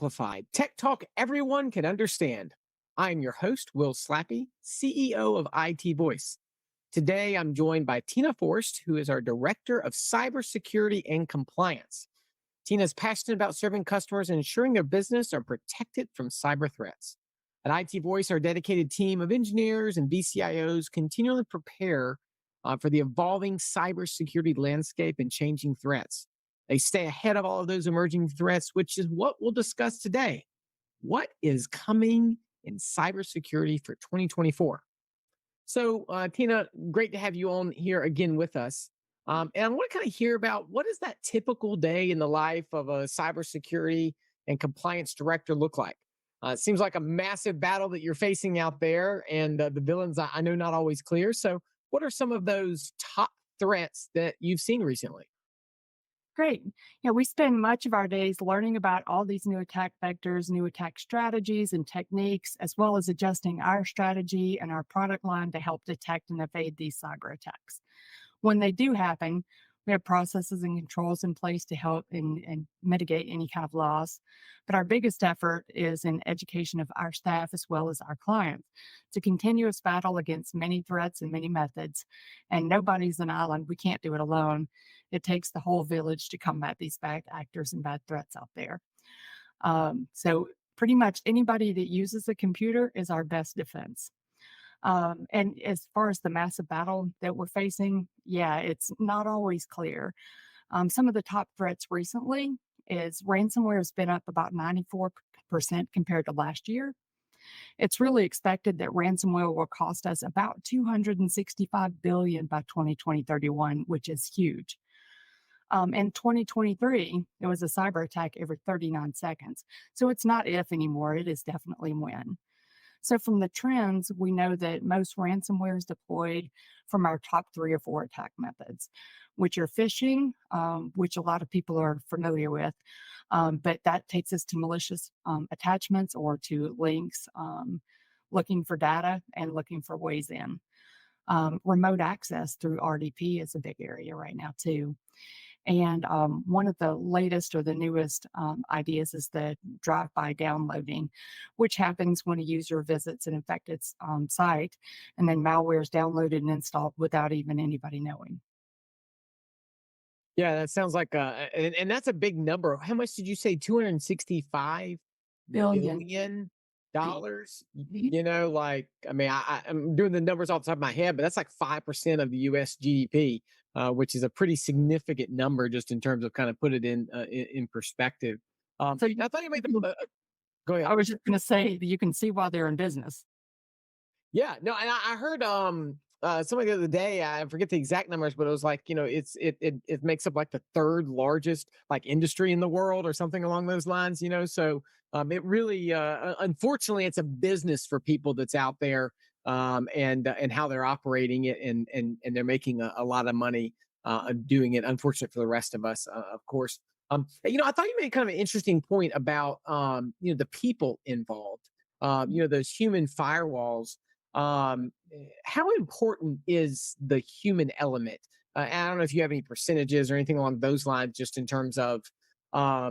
Simplified, tech talk everyone can understand. I'm your host, Will Slappy, CEO of IT Voice. Today, I'm joined by Tina Forst, who is our Director of Cybersecurity and Compliance. Tina is passionate about serving customers and ensuring their business are protected from cyber threats. At IT Voice, our dedicated team of engineers and VCIOs continually prepare for the evolving cybersecurity landscape and changing threats. They stay ahead of all of those emerging threats, which is what we'll discuss today. What is coming in cybersecurity for 2024? So, Tina, great to have you on here again with us. And I want to kind of hear about what does that typical day in the life of a cybersecurity and compliance director look like? It seems like a massive battle that you're facing out there, and the villains I know not always clear. So, what are some of those top threats that you've seen recently? Great. We spend much of our days learning about all these new attack vectors, new attack strategies and techniques, as well as adjusting our strategy and our product line to help detect and evade these cyber attacks. When they do happen, we have processes and controls in place to help and mitigate any kind of loss. But our biggest effort is in education of our staff as well as our clients. It's a continuous battle against many threats and many methods, and nobody's an island. We can't do it alone. It takes the whole village to combat these bad actors and bad threats out there. So pretty much anybody that uses a computer is our best defense. And as far as the massive battle that we're facing, yeah, it's not always clear. Some of the top threats recently is ransomware has been up about 94% compared to last year. It's really expected that ransomware will cost us about 265 billion by 2031, which is huge. In 2023, there was a cyber attack every 39 seconds. So it's not if anymore, it is definitely when. So from the trends, we know that most ransomware is deployed from our top three or four attack methods, which are phishing, which a lot of people are familiar with, but that takes us to malicious attachments or to links, looking for data and looking for ways in. Remote access through RDP is a big area right now too. And one of the latest or the newest ideas is the drive-by downloading, which happens when a user visits an infected site and then malware is downloaded and installed without even anybody knowing. Yeah, that sounds like and that's a big number. How much did you say? 265 Billion. billion B- dollars? Mhm. I mean, I'm doing the numbers off the top of my head, but that's like 5% of the US GDP, which is a pretty significant number just in terms of kind of put it in perspective. So I thought you made the go ahead. I was just going to say that you can see why they're in business. Yeah, no, and I heard somebody the other day, I forget the exact numbers, but it was like, it makes up like the third largest like industry in the world or something along those lines. So it really unfortunately it's a business for people that's out there and how they're operating it and they're making a lot of money doing it. Unfortunate for the rest of us, of course. I thought you made kind of an interesting point about the people involved. Those human firewalls, how important is the human element? I don't know if you have any percentages or anything along those lines, just in terms of, how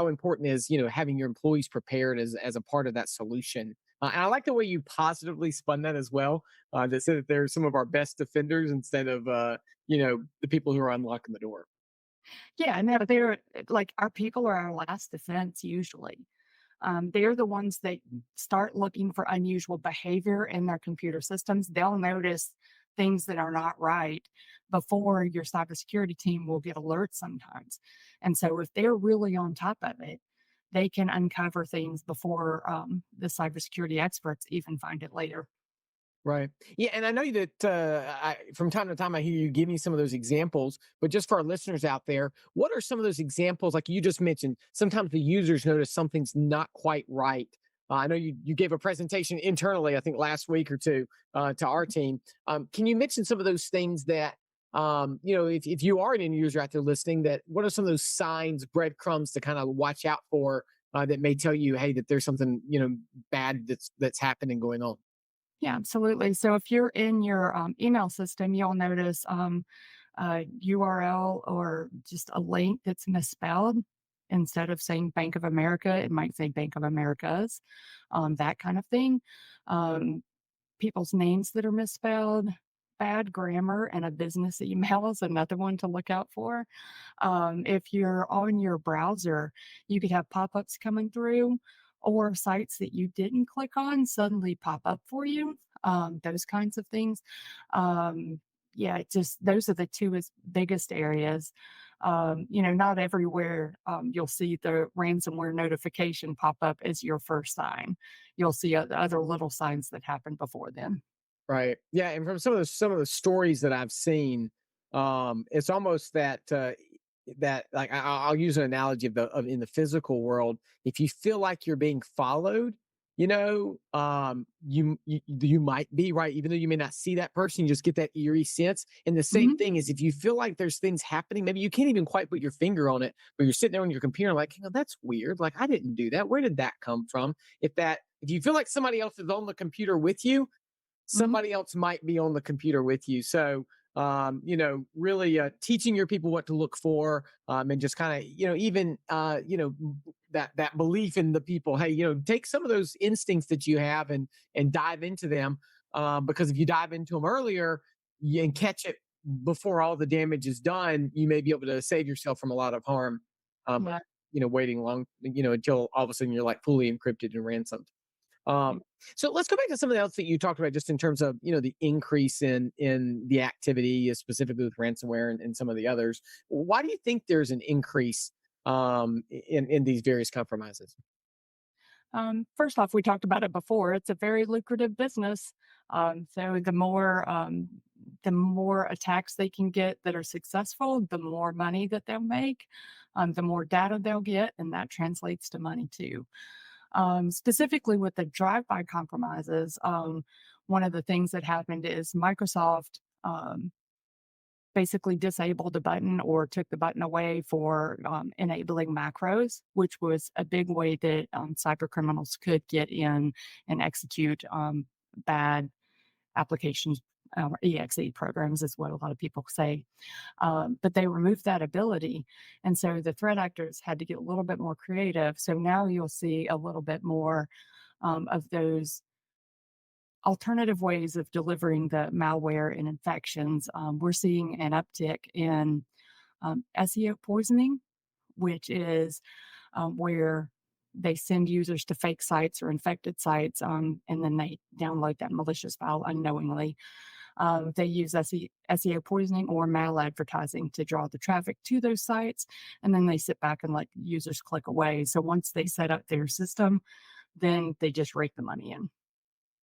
important is, having your employees prepared as a part of that solution. And I like the way you positively spun that as well. That said that they're some of our best defenders instead of, the people who are unlocking the door. Yeah, no, they're like our people are our last defense usually. They're the ones that start looking for unusual behavior in their computer systems. They'll notice things that are not right before your cybersecurity team will get alerts sometimes. And so, if they're really on top of it, they can uncover things before the cybersecurity experts even find it later. Right. Yeah, and I know that from time to time I hear you give me some of those examples, but just for our listeners out there, what are some of those examples? Like you just mentioned, sometimes the users notice something's not quite right. I know you gave a presentation internally, I think last week or two, to our team. Can you mention some of those things that, if you are an end user out there listening, that what are some of those signs, breadcrumbs to kind of watch out for that may tell you, hey, that there's something bad that's happening going on? Yeah, absolutely. So if you're in your email system, you'll notice a URL or just a link that's misspelled. Instead of saying Bank of America, it might say Bank of Americas, that kind of thing. Um, People's names that are misspelled, bad grammar, and a business email is another one to look out for. If you're on your browser, you could have pop-ups coming through or sites that you didn't click on suddenly pop up for you, those kinds of things. Um, yeah, it just those are the two biggest areas. Not everywhere you'll see the ransomware notification pop up as your first sign. You'll see other little signs that happen before then. Right. Yeah, and from some of the stories that I've seen, it's almost that like I'll use an analogy of in the physical world. If you feel like you're being followed, you might be right, even though you may not see that person. You just get that eerie sense. And the same Mhm, thing is if you feel like there's things happening, maybe you can't even quite put your finger on it, but you're sitting there on your computer like, that's weird. Like I didn't do that. Where did that come from? If you feel like somebody else is on the computer with you, mhm. somebody else might be on the computer with you. So, really teaching your people what to look for, and just kind of, even, that belief in the people. Hey, take some of those instincts that you have and dive into them, because if you dive into them earlier and catch it before all the damage is done, you may be able to save yourself from a lot of harm. But Yeah. waiting long, until all of a sudden you're like fully encrypted and ransomed. Um, so let's go back to something else that you talked about, just in terms of the increase in the activity, specifically with ransomware and some of the others. Why do you think there's an increase in these various compromises? First off, we talked about it before. It's a very lucrative business. So the more attacks they can get that are successful, the more money that they'll make, the more data they'll get, and that translates to money too. Specifically with the drive-by compromises, one of the things that happened is Microsoft basically disabled a button or took the button away for enabling macros, which was a big way that cyber criminals could get in and execute bad applications. EXE programs is what a lot of people say. But they removed that ability. And so the threat actors had to get a little bit more creative. So now you'll see a little bit more of those alternative ways of delivering the malware and infections. We're seeing an uptick in SEO poisoning, which is where they send users to fake sites or infected sites, and then they download that malicious file unknowingly. They use SEO poisoning or maladvertising to draw the traffic to those sites, and then they sit back and let users click away. So once they set up their system, then they just rake the money in.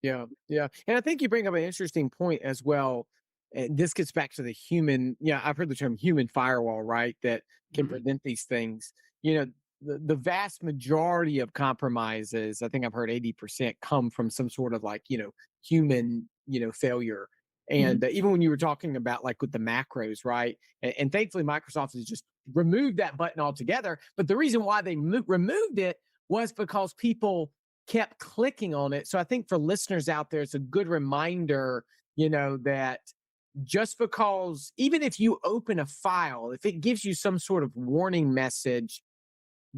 Yeah, yeah, and I think you bring up an interesting point as well. And this gets back to the human. Yeah, I've heard the term human firewall, right? That can Mhm. prevent these things. You know, the vast majority of compromises, I think I've heard 80% come from some sort of like human failure. Mhm. And even when you were talking about like with the macros, right? And thankfully Microsoft has just removed that button altogether. But the reason why they removed it was because people kept clicking on it. So I think for listeners out there, it's a good reminder, that just because, even if you open a file, if it gives you some sort of warning message,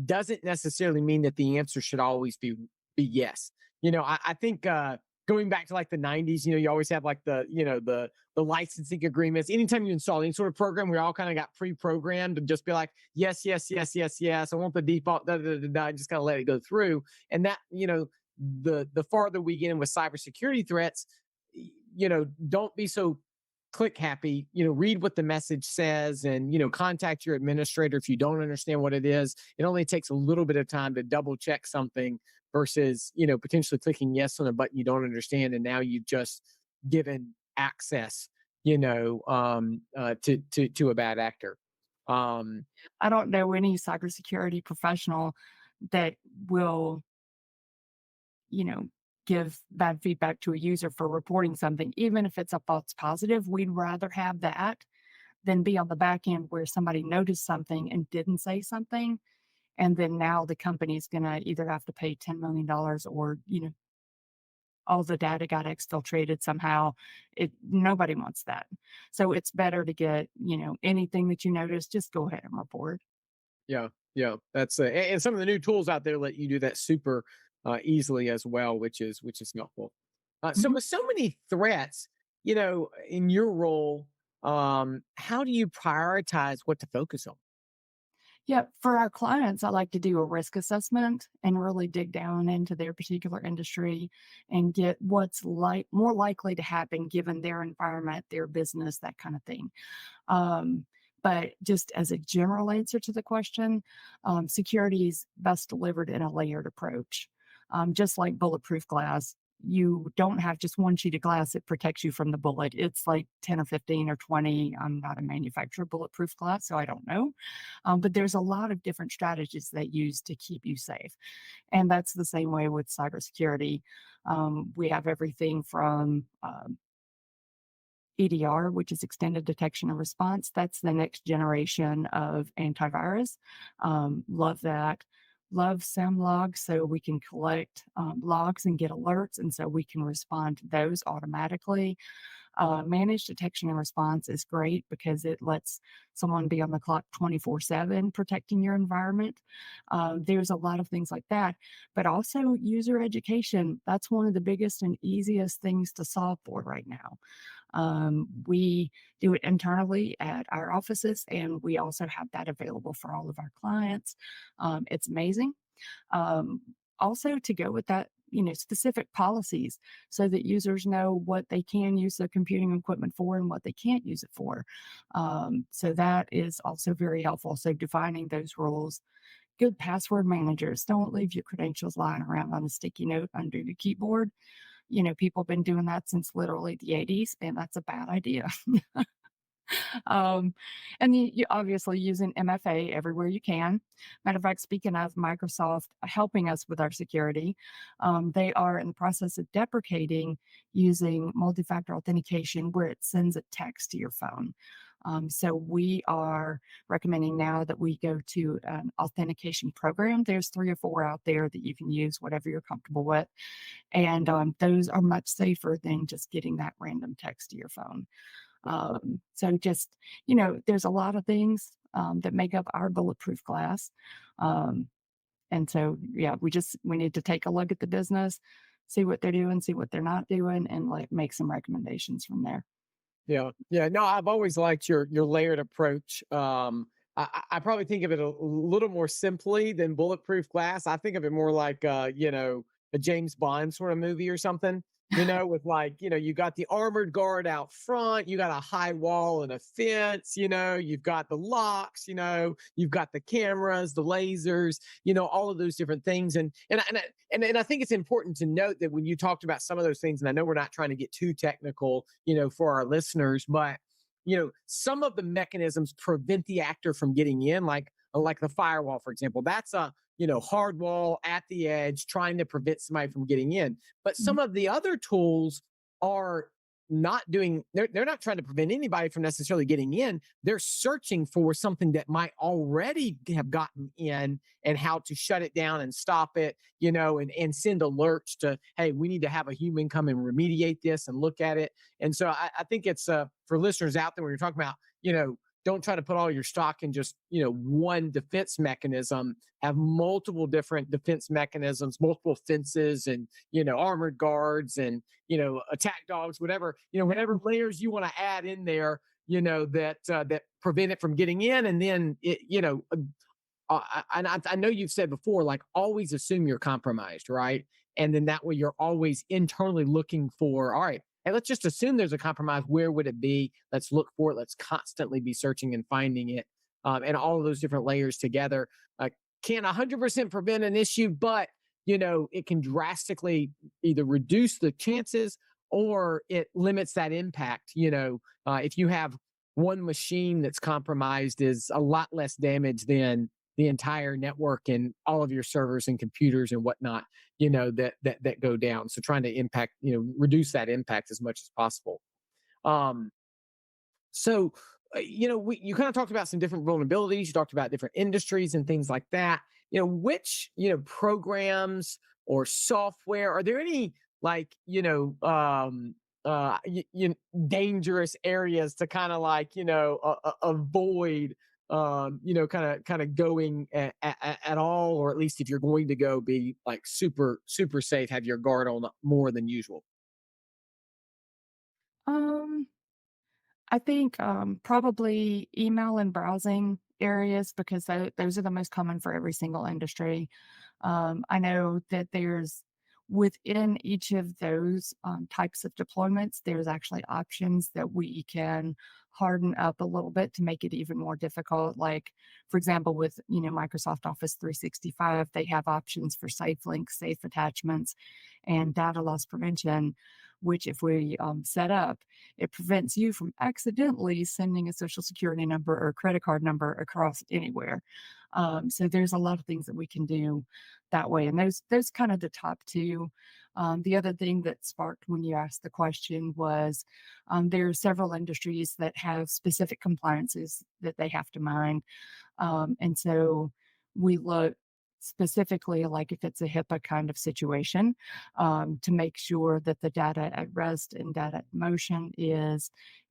doesn't necessarily mean that the answer should always be yes. I think going back to like the 90s, you always have like the licensing agreements. Anytime you install any sort of program, we all kind of got pre-programmed to just be like, yes, yes, yes, yes, yes. I want the default, da, da, da, da, just kind of let it go through. And that, the farther we get in with cybersecurity threats, don't be so click happy. Read what the message says, and contact your administrator if you don't understand what it is. It only takes a little bit of time to double check something versus potentially clicking yes on a button you don't understand, and now you've just given access to a bad actor. um I don't know any cybersecurity professional that will, you know, give bad feedback to a user for reporting something, even if it's a false positive. We'd rather have that than be on the back end where somebody noticed something and didn't say something. And then now the company's going to either have to pay $10 million or, all the data got exfiltrated somehow. Nobody wants that. So it's better to get, anything that you notice, just go ahead and report. yeah, Yeah, that's and some of the new tools out there let you do that super easily as well, which is helpful. So Mhm. with so many threats, in your role, how do you prioritize what to focus on? Yeah, for our clients, I like to do a risk assessment and really dig down into their particular industry and get what's more likely to happen given their environment, their business, that kind of thing. Um, but just as a general answer to the question, security is best delivered in a layered approach. Just like bulletproof glass, you don't have just one sheet of glass that protects you from the bullet. It's like 10 or 15 or 20. I'm not a manufacturer of bulletproof glass, so I don't know. But there's a lot of different strategies they use to keep you safe. And that's the same way with cybersecurity. We have everything from EDR, which is extended detection and response. That's the next generation of antivirus. Love that. Love SAM so we can collect logs and get alerts, and so we can respond to those automatically. Managed detection and response is great because it lets someone be on the clock 24/7 protecting your environment. There's a lot of things like that, but also user education. That's one of the biggest and easiest things to solve for right now. We do it internally at our offices, and we also have that available for all of our clients. It's amazing. Um, Also, to go with that, specific policies so that users know what they can use their computing equipment for and what they can't use it for. So that is also very helpful. So defining those rules. Good password managers. Don't leave your credentials lying around on a sticky note under your keyboard. People have been doing that since literally the 80s, and that's a bad idea. Um, and you obviously using MFA everywhere you can. Matter of fact, speaking of Microsoft helping us with our security, they are in the process of deprecating using multi-factor authentication where it sends a text to your phone. So we are recommending now that we go to an authentication program. There's 3 or 4 out there that you can use, whatever you're comfortable with. And those are much safer than just getting that random text to your phone. So just, there's a lot of things that make up our bulletproof glass. Um, and so, yeah, we need to take a look at the business, see what they're doing, see what they're not doing, and like make some recommendations from there. Yeah, yeah. No, I've always liked your layered approach. I probably think of it a little more simply than bulletproof glass. I think of it more like a James Bond sort of movie or something. With like you got the armored guard out front, you got a high wall and a fence. You've got the locks. You've got the cameras, the lasers. All of those different things. And I think it's important to note that when you talked about some of those things, and I know we're not trying to get too technical, for our listeners, but some of the mechanisms prevent the actor from getting in, like the firewall, for example. That's a hard wall at the edge trying to prevent somebody from getting in. But Mhm. some of the other tools are not doing they're not trying to prevent anybody from necessarily getting in. They're searching for something that might already have gotten in and how to shut it down and stop it, and send alerts to, hey, we need to have a human come and remediate this and look at it. And so I think it's for listeners out there when you're talking about, don't try to put all your stock in just one defense mechanism. Have multiple different defense mechanisms, multiple fences, and armored guards, and attack dogs, whatever layers you want to add in there, that prevent it from getting in. And then I know you've said before, like, always assume you're compromised, right? And then that way you're always internally looking for, all right, hey, let's just assume there's a compromise. Where would it be? Let's look for it. Let's constantly be searching and finding it. And all of those different layers together can't 100% prevent an issue, but it can drastically either reduce the chances or it limits that impact. If you have one machine that's compromised, is a lot less damage than the entire network and all of your servers and computers and whatnot, that go down. So trying to reduce that impact as much as possible. Um, so, you kind of talked about some different vulnerabilities. You talked about different industries and things like that. Which, programs or software, are there any like, dangerous areas to kind of like, avoid kind of going at all, or at least if you're going to go, be like super safe, have your guard on more than usual? Um, I think, probably email and browsing areas because those are the most common for every single industry. I know that there's within each of those types of deployments, there's actually options that we can harden up a little bit to make it even more difficult. Like, for example, with Microsoft Office 365, they have options for safe links, safe attachments, and data loss prevention. Which, if we set up, it prevents you from accidentally sending a social security number or credit card number across anywhere. So there's a lot of things that we can do that way, and those kind of the top two. The other thing that sparked when you asked the question was there are several industries that have specific compliances that they have to mind, and so we look specifically like if it's a HIPAA kind of situation to make sure that the data at rest and data at motion is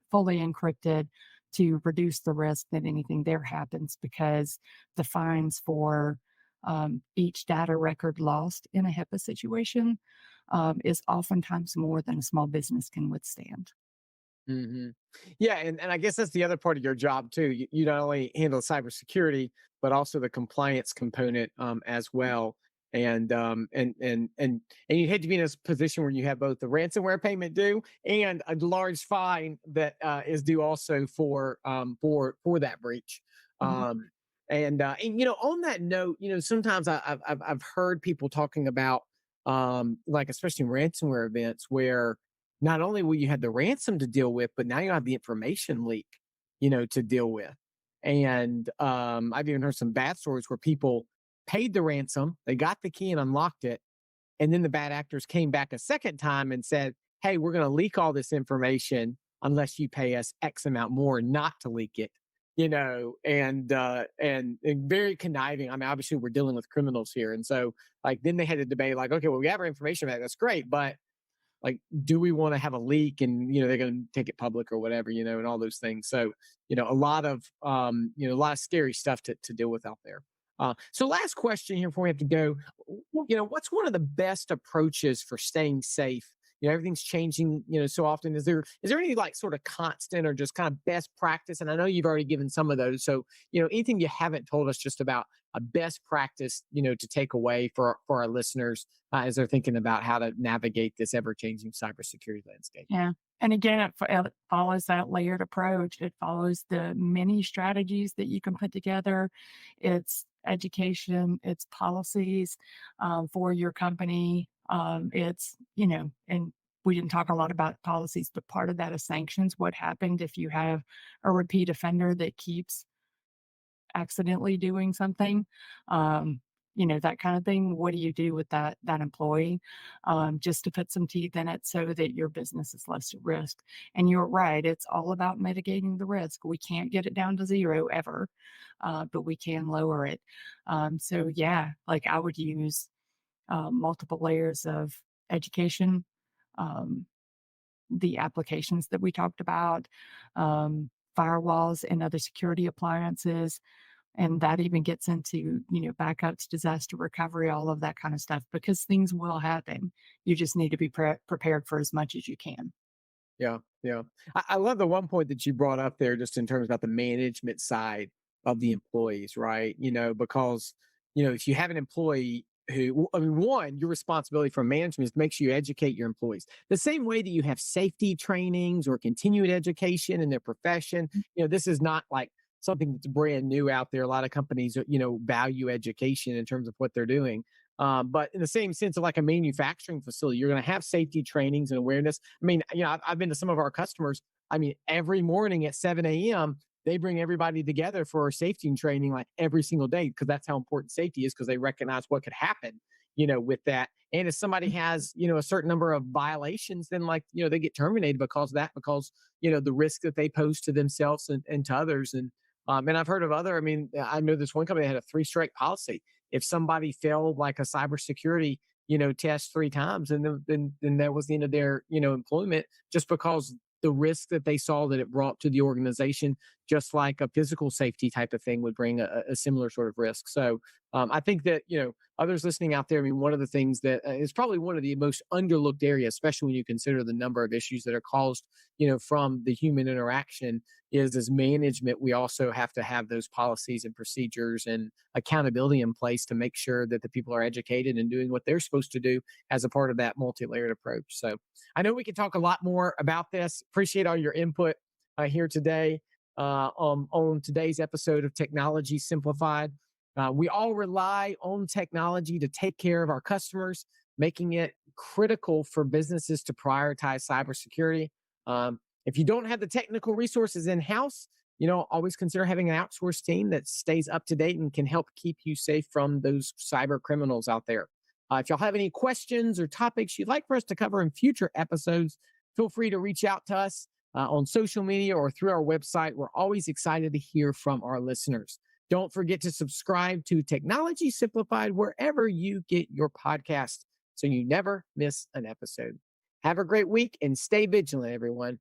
fully encrypted to reduce the risk that anything there happens because the fines for each data record lost in a HIPAA situation is oftentimes more than a small business can withstand. Hmm. Yeah, and I guess that's the other part of your job too. You not only handle cybersecurity, but also the compliance component as well. And you hate to be in a position where you have both the ransomware payment due and a large fine that is due also for that breach. Mhm, And on that note, sometimes I've heard people talking about like especially ransomware events where not only will you have the ransom to deal with, but now you have the information leak, to deal with. And I've even heard some bad stories where people paid the ransom, they got the key and unlocked it, and then the bad actors came back a second time and said, "Hey, we're going to leak all this information unless you pay us X amount more not to leak it." And very conniving. I mean, obviously we're dealing with criminals here, and so like then they had to debate like, okay, well we have our information back, that's great, but like, do we want to have a leak and they're going to take it public or whatever, and all those things. So a lot of scary stuff to deal with out there. So last question here before we have to go. What's one of the best approaches for staying safe? Everything's changing so often. Is there any like sort of constant or just kind of best practice? And I know you've already given some of those, so anything you haven't told us just about a best practice to take away for our listeners as they're thinking about how to navigate this ever-changing cybersecurity landscape. yeah, and again, it follows that layered approach. It follows the many strategies that you can put together. It's education, it's policies, for your company. And we didn't talk a lot about policies, but part of that is sanctions. What happened if you have a repeat offender that keeps accidentally doing something, that kind of thing. What do you do with that employee? Just to put some teeth in it so that your business is less at risk. And you're right, it's all about mitigating the risk. We can't get it down to zero ever, but we can lower it. So yeah, like I would use multiple layers of education, um, the applications that we talked about, um, firewalls and other security appliances, and that even gets into, backups, disaster recovery, all of that kind of stuff, because things will happen. You just need to be prepared for as much as you can. Yeah, yeah. I love the one point that you brought up there, just in terms about the management side of the employees, right? Because if you have an employee who, I mean, one, your responsibility from management is to make sure you educate your employees the same way that you have safety trainings or continuing education in their profession. This is not like something that's brand new out there. A lot of companies, value education in terms of what they're doing. But in the same sense of like a manufacturing facility, you're going to have safety trainings and awareness. I mean, I've been to some of our customers. I mean, every morning at 7 a.m., they bring everybody together for safety and training like every single day because that's how important safety is because they recognize what could happen, with that. And if somebody has, a certain number of violations, then like, they get terminated because of that, because, the risk that they pose to themselves and to others. And I've heard of other, I mean, I know this one company that had a 3 strike policy. If somebody failed like a cybersecurity, test 3 times, and then that was the end of their, employment just because the risk that they saw that it brought to the organization, just like a physical safety type of thing would bring a similar sort of risk. So I think that, others listening out there, I mean, one of the things that is probably one of the most underlooked areas, especially when you consider the number of issues that are caused, from the human interaction, is as management, we also have to have those policies and procedures and accountability in place to make sure that the people are educated and doing what they're supposed to do as a part of that multi-layered approach. So I know we could talk a lot more about this. Appreciate all your input here today on today's episode of Technology Simplified. We all rely on technology to take care of our customers, making it critical for businesses to prioritize cybersecurity. If you don't have the technical resources in house, always consider having an outsourced team that stays up to date and can help keep you safe from those cyber criminals out there. If y'all have any questions or topics you'd like for us to cover in future episodes, feel free to reach out to us on social media or through our website. We're always excited to hear from our listeners. Don't forget to subscribe to Technology Simplified wherever you get your podcast so you never miss an episode. Have a great week and stay vigilant, everyone.